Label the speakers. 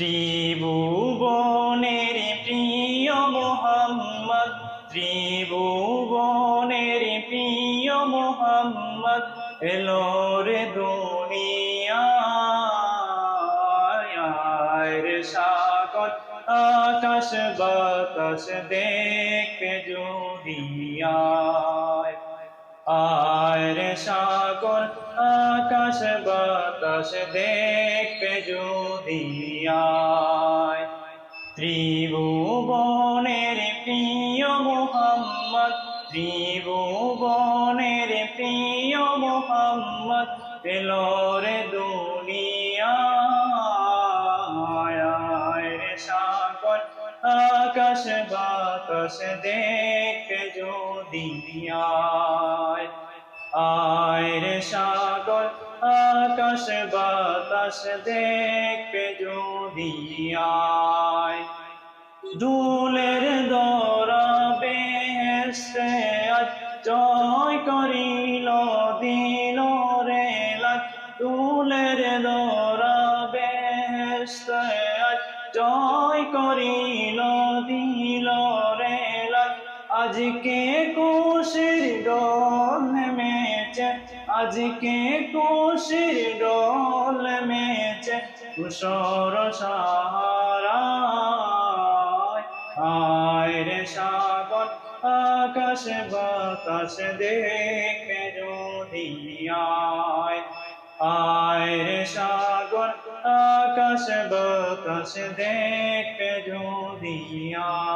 Speaker 1: ত্রিভুবনের প্রিয় মোহাম্মদ, ত্রিভুবনের প্রিয় মোহাম্মদ এলো রে দুনিয়ায়। রে সাগর আকাশ বাতাস দেখতে যদি আয়, আয় রে সাগর আকাশ বাতাস দেখতে যদি আয়। ত্রিভুবনের প্রিয় মোহাম্মদ, ত্রিভুবনের প্রিয় মোহাম্মদ এলো রে দুনিয়ায়। আয় রে সাগর আকাশ বাতাস দেখতে যদি আয়, আয় রে সাগর আকাশ বাতাস দেখতে যদি আয়। দুলের দরা বেহেশতে আজ জয় করিল দিল রে লাজ। দুলের দরা বেহেশতে আজ জয় করিল দিল রে লাজ। আজকে খুশির ডোল নেমেছে, আজকে খুশির ডোল নেমেছে ধূসর সাহারায়। আয় রে সাগর আকাশ বাতাস দেখতে যদি আয়, আয় রে সাগর আকাশ বাতাস দেখতে যদি আয়।